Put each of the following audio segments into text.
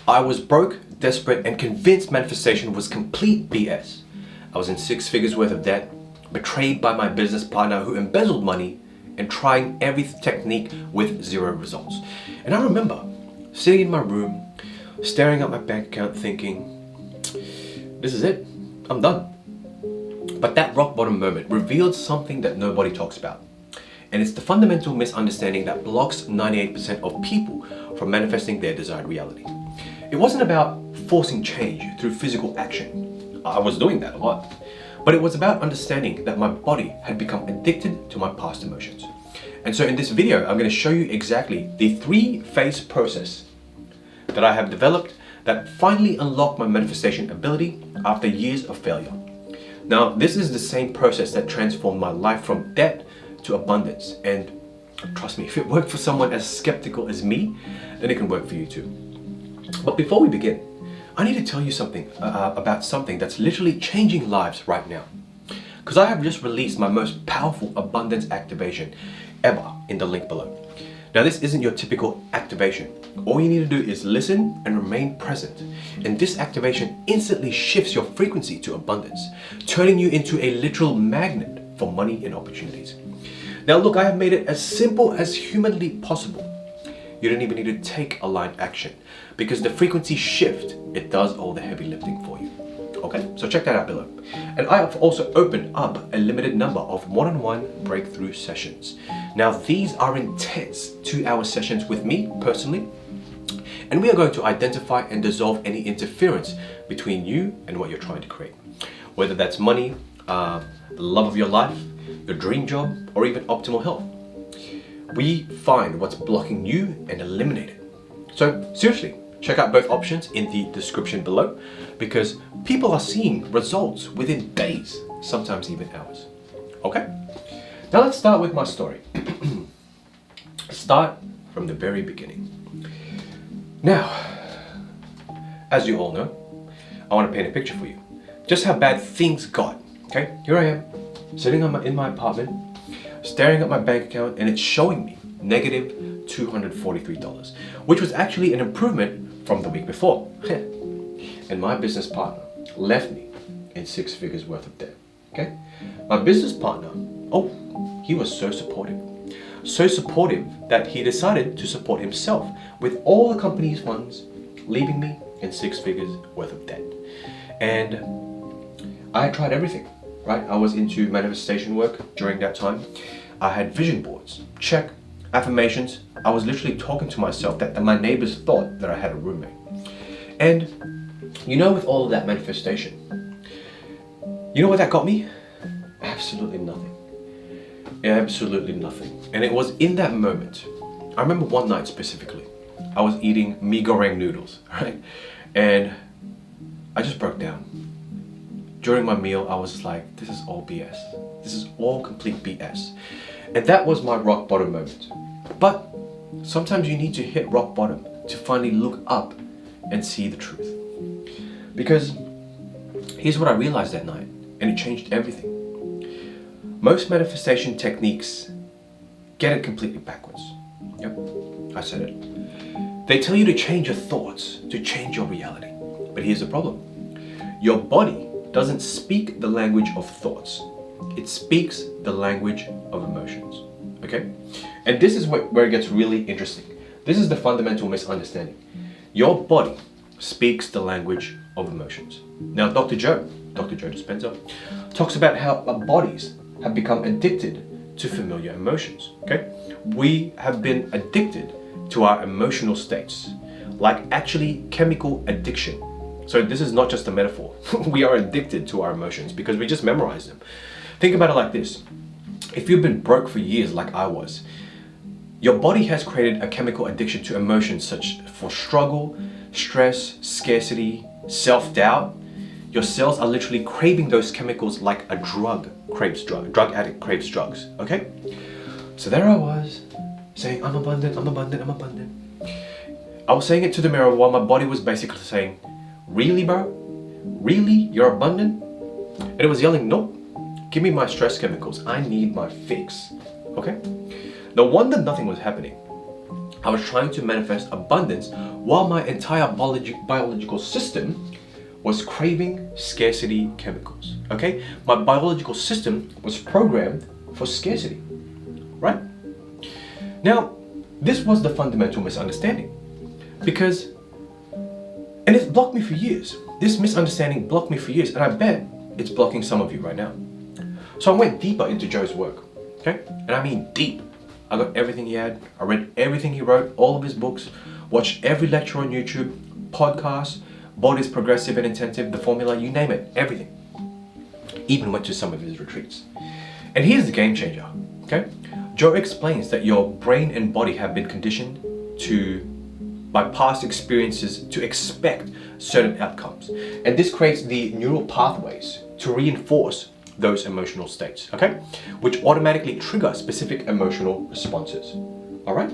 I was broke, desperate, and convinced manifestation was complete BS. I was in 6 figures worth of debt, betrayed by my business partner who embezzled money, and trying every technique with 0 results. And I remember sitting in my room, staring at my bank account thinking, this is it, I'm done. But that rock bottom moment revealed something that nobody talks about. And it's the fundamental misunderstanding that blocks 98% of people from manifesting their desired reality. It wasn't about forcing change through physical action. I was doing that a lot. But it was about understanding that my body had become addicted to my past emotions. And so in this video, I'm going to show you exactly the 3-phase process that I have developed that finally unlocked my manifestation ability after years of failure. Now, this is the same process that transformed my life from debt to abundance. And trust me, if it worked for someone as skeptical as me, then it can work for you too. But before we begin, I need to tell you something about something that's literally changing lives right now. Because I have just released my most powerful abundance activation ever in the link below. Now, this isn't your typical activation. All you need to do is listen and remain present. And this activation instantly shifts your frequency to abundance, turning you into a literal magnet for money and opportunities. Now look, I have made it as simple as humanly possible. You don't even need to take aligned action because the frequency shift, it does all the heavy lifting for you. Okay, so check that out below. And I have also opened up a limited number of one-on-one breakthrough sessions. Now these are intense 2-hour sessions with me personally, and we are going to identify and dissolve any interference between you and what you're trying to create. Whether that's money, the love of your life, your dream job, or even optimal health. We find what's blocking you and eliminate it. So seriously, check out both options in the description below because people are seeing results within days, sometimes even hours. Okay? Now let's start with my story. Start from the very beginning. Now, as you all know, I want to paint a picture for you. Just how bad things got. Okay? Here I am, sitting in my apartment, staring at my bank account, and it's showing me negative $243, which was actually an improvement from the week before. And my business partner left me in 6 figures worth of debt. Okay? My business partner, he was so supportive. So supportive that he decided to support himself with all the company's funds, leaving me in 6 figures worth of debt. And I had tried everything, right? I was into manifestation work during that time. I had vision boards, check, affirmations. I was literally talking to myself that my neighbors thought that I had a roommate. And you know, with all of that manifestation, you know what that got me? Absolutely nothing. Absolutely nothing. And it was in that moment, I remember one night specifically, I was eating mee goreng noodles, right? And I just broke down. During my meal, I was like, this is all BS. This is all complete BS. And that was my rock bottom moment. But sometimes you need to hit rock bottom to finally look up and see the truth. Because here's what I realized that night, and it changed everything. Most manifestation techniques get it completely backwards. Yep, I said it. They tell you to change your thoughts, to change your reality. But here's the problem. Your body doesn't speak the language of thoughts. It speaks the language of emotions. Okay? And this is where it gets really interesting. This is the fundamental misunderstanding. Your body speaks the language of emotions. Now, Dr. Joe Dispenza, talks about how our bodies have become addicted to familiar emotions. Okay? We have been addicted to our emotional states, like actually chemical addiction. So this is not just a metaphor. We are addicted to our emotions because we just memorize them. Think about it like this. If you've been broke for years like I was, your body has created a chemical addiction to emotions such for struggle, stress, scarcity, self-doubt. Your cells are literally craving those chemicals like a drug addict craves drugs, okay? So there I was, saying, I'm abundant, I'm abundant, I'm abundant. I was saying it to the mirror while my body was basically saying, really, bro? Really? You're abundant? And it was yelling, nope, give me my stress chemicals. I need my fix, okay? No wonder nothing was happening. I was trying to manifest abundance while my entire biological system was craving scarcity chemicals. Okay? My biological system was programmed for scarcity. Right? Now, this was the fundamental misunderstanding. Because, and it's blocked me for years. This misunderstanding blocked me for years, and I bet it's blocking some of you right now. So I went deeper into Joe's work. Okay? And I mean deep. I got everything he had. I read everything he wrote, all of his books, watched every lecture on YouTube, podcasts, Bodies Progressive and Intensive, The Formula, you name it, everything. Even went to some of his retreats. And here's the game changer, okay? Joe explains that your brain and body have been conditioned by past experiences to expect certain outcomes. And this creates the neural pathways to reinforce those emotional states, okay? Which automatically trigger specific emotional responses, all right?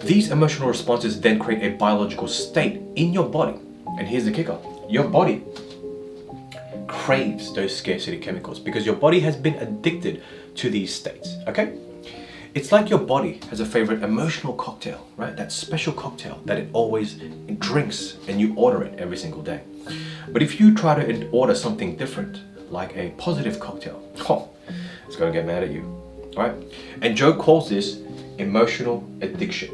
These emotional responses then create a biological state in your body. And here's the kicker. Your body craves those scarcity chemicals because your body has been addicted to these states, okay? It's like your body has a favorite emotional cocktail, right? That special cocktail that it always drinks and you order it every single day. But if you try to order something different, like a positive cocktail, it's gonna get mad at you, all right? And Joe calls this emotional addiction,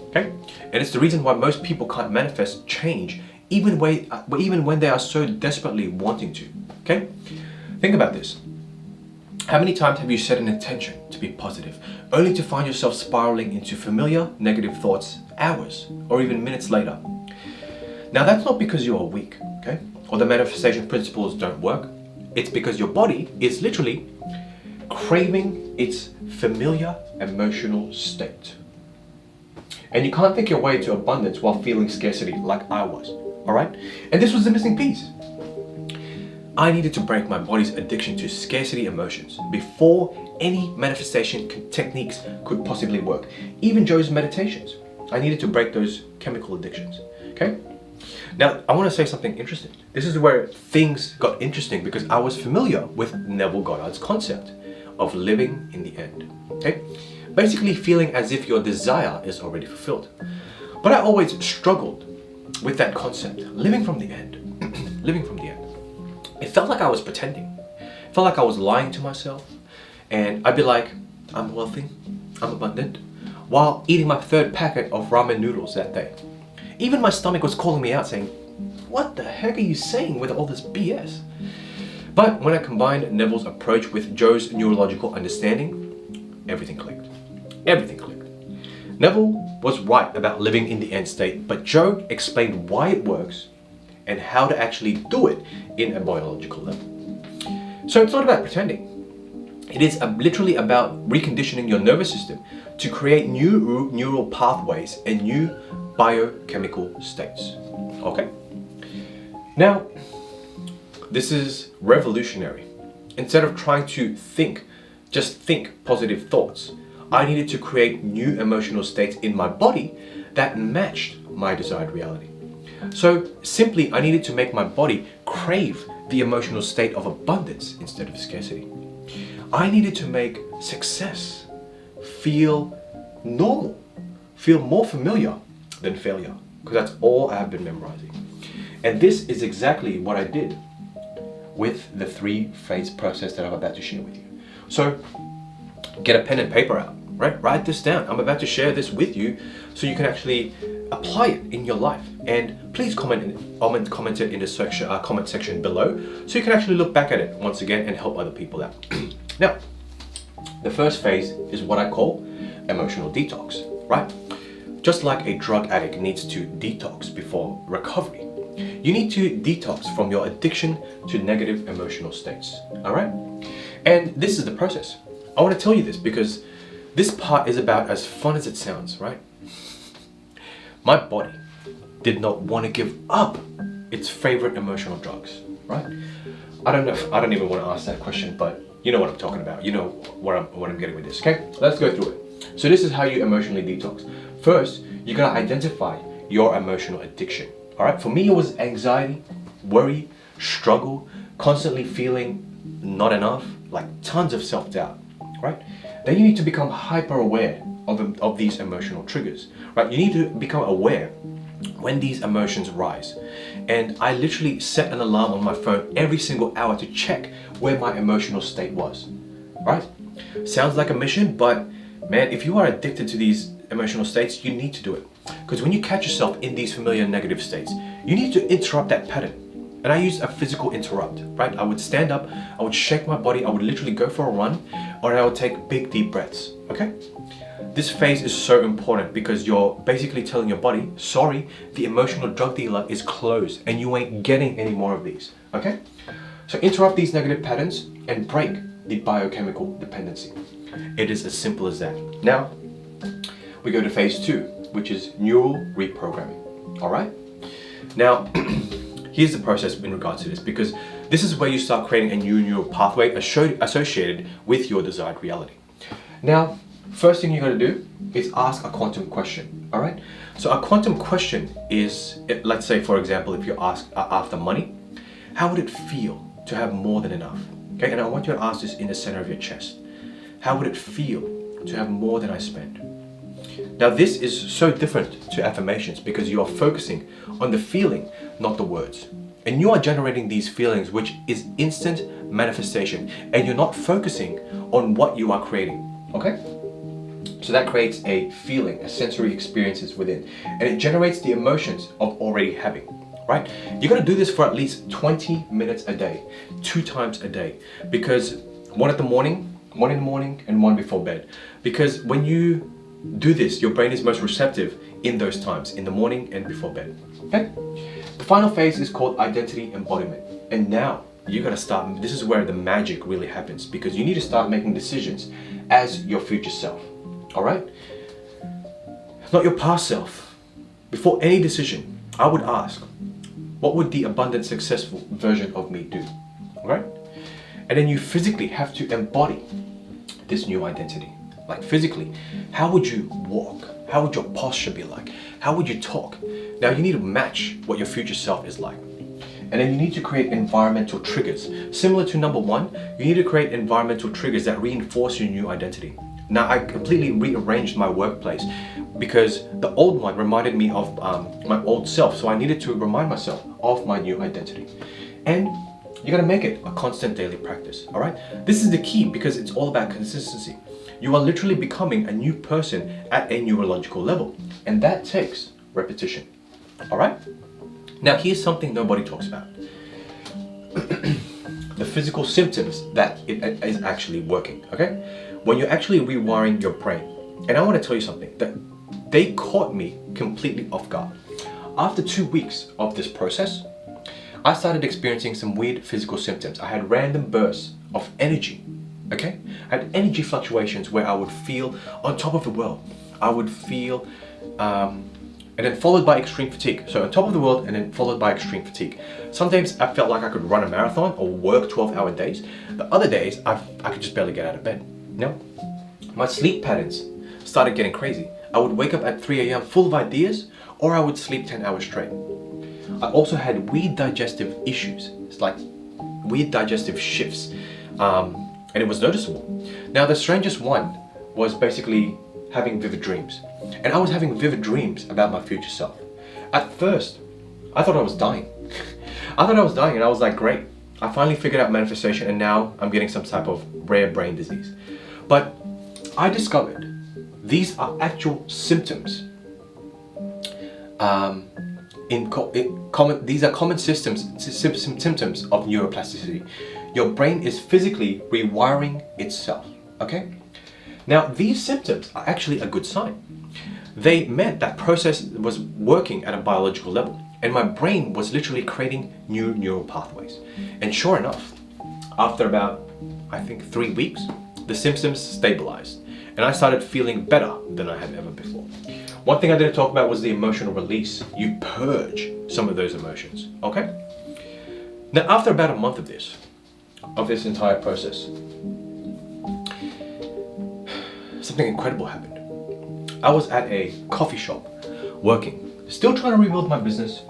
okay? And it's the reason why most people can't manifest change even when they are so desperately wanting to, okay? Think about this. How many times have you set an intention to be positive, only to find yourself spiraling into familiar negative thoughts hours or even minutes later? Now that's not because you are weak, okay? Or the manifestation principles don't work. It's because your body is literally craving its familiar emotional state. And you can't think your way to abundance while feeling scarcity like I was, all right? And this was the missing piece. I needed to break my body's addiction to scarcity emotions before any manifestation techniques could possibly work. Even Joe's meditations. I needed to break those chemical addictions, okay? Now, I want to say something interesting. This is where things got interesting because I was familiar with Neville Goddard's concept of living in the end, okay? Basically feeling as if your desire is already fulfilled. But I always struggled with that concept, living from the end, living from the end. It felt like I was pretending. It felt like I was lying to myself. And I'd be like, I'm wealthy, I'm abundant, while eating my third packet of ramen noodles that day. Even my stomach was calling me out saying, what the heck are you saying with all this BS? But when I combined Neville's approach with Joe's neurological understanding, everything clicked. Everything clicked. Neville was right about living in the end state, but Joe explained why it works and how to actually do it in a biological level. So it's not about pretending. It is literally about reconditioning your nervous system to create new neural pathways and new biochemical states. Okay? Now, this is revolutionary. Instead of trying to just think positive thoughts, I needed to create new emotional states in my body that matched my desired reality. So simply, I needed to make my body crave the emotional state of abundance instead of scarcity. I needed to make success feel normal, feel more familiar than failure, because that's all I have been memorizing. And this is exactly what I did with the 3-phase process that I'm about to share with you. So get a pen and paper out, right? Write this down. I'm about to share this with you so you can actually apply it in your life. And please comment it in the comment section below so you can actually look back at it once again and help other people out. Now, the first phase is what I call emotional detox, right? Just like a drug addict needs to detox before recovery, you need to detox from your addiction to negative emotional states, all right? And this is the process. I want to tell you this because this part is about as fun as it sounds, right? My body did not want to give up its favorite emotional drugs, right? I don't even want to ask that question, but you know what I'm talking about. You know what I'm getting with this, okay? Let's go through it. So this is how you emotionally detox. First, you gotta identify your emotional addiction, all right? For me, it was anxiety, worry, struggle, constantly feeling not enough, like tons of self-doubt, right? Then you need to become hyper aware of these emotional triggers, right? You need to become aware when these emotions rise. And I literally set an alarm on my phone every single hour to check where my emotional state was, right? Sounds like a mission, but man, if you are addicted to these emotional states, you need to do it. Because when you catch yourself in these familiar negative states, you need to interrupt that pattern. And I used a physical interrupt, right? I would stand up, I would shake my body, I would literally go for a run, or I would take big deep breaths, okay? This phase is so important because you're basically telling your body, sorry, the emotional drug dealer is closed and you ain't getting any more of these, okay? So interrupt these negative patterns and break the biochemical dependency. It is as simple as that. Now, we go to phase 2, which is neural reprogramming, all right? Now, here's the process in regards to this, because this is where you start creating a new neural pathway associated with your desired reality. Now, first thing you got to do is ask a quantum question, all right? So a quantum question is, let's say, for example, if you ask after money, how would it feel to have more than enough? Okay, and I want you to ask this in the center of your chest. How would it feel to have more than I spend? Now, this is so different to affirmations because you are focusing on the feeling, not the words. And you are generating these feelings, which is instant manifestation, and you're not focusing on what you are creating, okay? So that creates a feeling, a sensory experiences within, and it generates the emotions of already having, right? You're gonna do this for at least 20 minutes a day, 2 times a day, because one in the morning, and one before bed. Because when you do this, your brain is most receptive in those times, in the morning and before bed, okay? The final phase is called identity embodiment. And now you gotta start, this is where the magic really happens, because you need to start making decisions as your future self, all right? Not your past self. Before any decision, I would ask, what would the abundant, successful version of me do, all right? And then you physically have to embody this new identity. Like physically, how would you walk? How would your posture be like? How would you talk? Now you need to match what your future self is like. And then you need to create environmental triggers. Similar to number 1, you need to create environmental triggers that reinforce your new identity. Now I completely rearranged my workplace because the old one reminded me of my old self. So I needed to remind myself of my new identity. And you gotta make it a constant daily practice, all right? This is the key because it's all about consistency. You are literally becoming a new person at a neurological level, and that takes repetition, all right? Now here's something nobody talks about. The physical symptoms that it is actually working, okay? When you're actually rewiring your brain. And I want to tell you something, that they caught me completely off guard. After 2 weeks of this process, I started experiencing some weird physical symptoms. I had random bursts of energy, okay? I had energy fluctuations where I would feel on top of the world. I would feel, and then followed by extreme fatigue. So on top of the world and then followed by extreme fatigue. Sometimes I felt like I could run a marathon or work 12-hour days. The other days, I could just barely get out of bed. No, my sleep patterns started getting crazy. I would wake up at 3 a.m. full of ideas, or I would sleep 10 hours straight. I also had weird digestive issues. It's like weird digestive shifts, and it was noticeable. Now the strangest one was basically having vivid dreams. And I was having vivid dreams about my future self. At first, I thought I was dying. I thought I was dying and I was like, great. I finally figured out manifestation and now I'm getting some type of rare brain disease. But I discovered these are actual symptoms. These are common symptoms of neuroplasticity. Your brain is physically rewiring itself, okay? Now, these symptoms are actually a good sign. They meant that process was working at a biological level, and my brain was literally creating new neural pathways. And sure enough, after about, I think 3 weeks, the symptoms stabilized, and I started feeling better than I had ever before. One thing I didn't talk about was the emotional release. You purge some of those emotions, okay? Now, after about a month of this entire process, something incredible happened. I was at a coffee shop working, still trying to rebuild my business,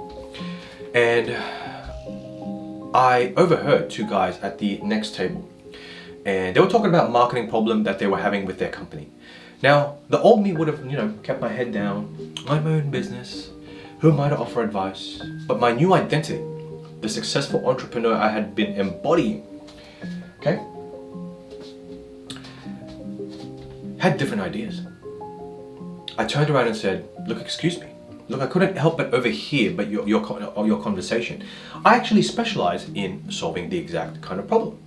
and I overheard 2 guys at the next table, and they were talking about a marketing problem that they were having with their company. Now, the old me would have, kept my head down, mind my own business. Who am I to offer advice? But my new identity, the successful entrepreneur I had been embodying, okay, had different ideas. I turned around and said, look, excuse me. Look, I couldn't help but overhear your conversation. I actually specialize in solving the exact kind of problem.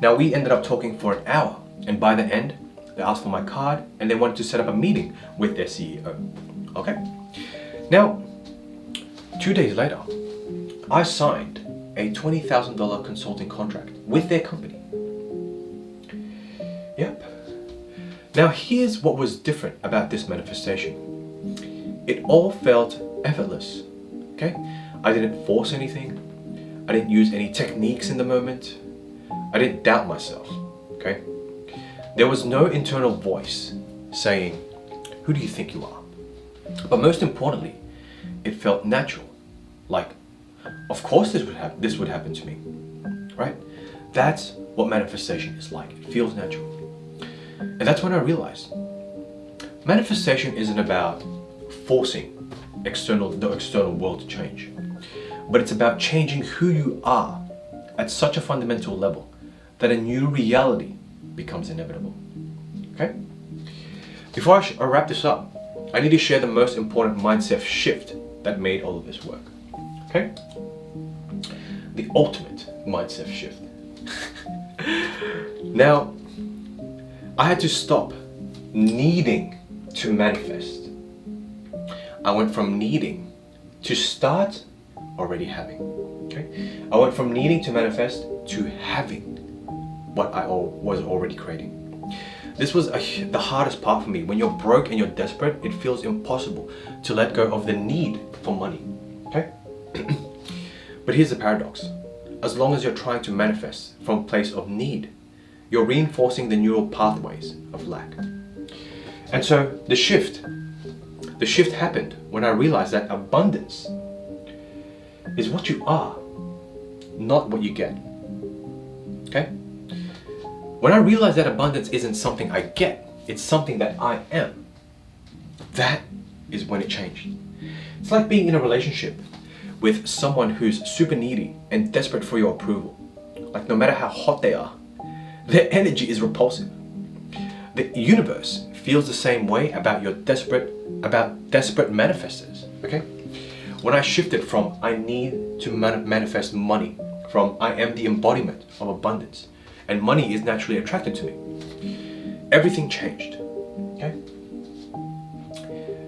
Now, we ended up talking for an hour, and by the end, they asked for my card and they wanted to set up a meeting with their CEO. Okay? Now, 2 days later, I signed a $20,000 consulting contract with their company. Yep. Now, here's what was different about this manifestation. It all felt effortless, okay? I didn't force anything. I didn't use any techniques in the moment. I didn't doubt myself, okay? There was no internal voice saying, who do you think you are? But most importantly, it felt natural. Like, of course this would happen to me, right? That's what manifestation is like. It feels natural. And that's when I realized manifestation isn't about forcing the external world to change, but it's about changing who you are at such a fundamental level that a new reality becomes inevitable. Okay? Before I wrap this up, I need to share the most important mindset shift that made all of this work. Okay? The ultimate mindset shift. Now, I had to stop needing to manifest. I went from needing to start already having. Okay? I went from needing to manifest to having what I was already creating. This was the hardest part for me. When you're broke and you're desperate, it feels impossible to let go of the need for money. Okay? But here's the paradox. As long as you're trying to manifest from a place of need, you're reinforcing the neural pathways of lack. And so the shift happened when I realized that abundance is what you are, not what you get. Okay? When I realized that abundance isn't something I get, it's something that I am, that is when it changed. It's like being in a relationship with someone who's super needy and desperate for your approval. Like, no matter how hot they are, their energy is repulsive. The universe feels the same way about desperate manifestors, okay? When I shifted from I need to manifest money, from I am the embodiment of abundance, and money is naturally attracted to me, everything changed, okay?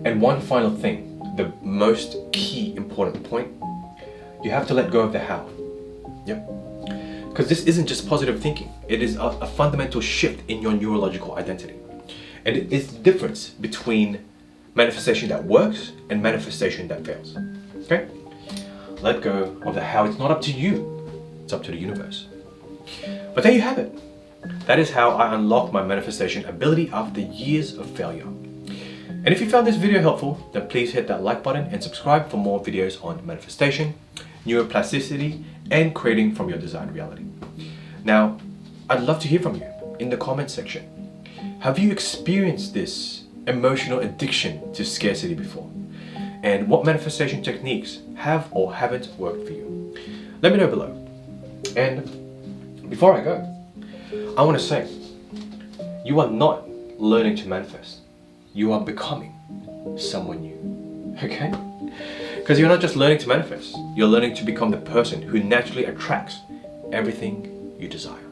And one final thing, the most key important point, you have to let go of the how. Yep. Because this isn't just positive thinking, it is a fundamental shift in your neurological identity. And it is the difference between manifestation that works and manifestation that fails. Okay? Let go of the how. It's not up to you, it's up to the universe. But there you have it. That is how I unlocked my manifestation ability after years of failure. And if you found this video helpful, then please hit that like button and subscribe for more videos on manifestation, neuroplasticity, and creating from your desired reality. Now, I'd love to hear from you in the comments section. Have you experienced this emotional addiction to scarcity before? And what manifestation techniques have or haven't worked for you? Let me know below. And before I go, I want to say, you are not learning to manifest. You are becoming someone new, okay? Because you're not just learning to manifest, you're learning to become the person who naturally attracts everything you desire.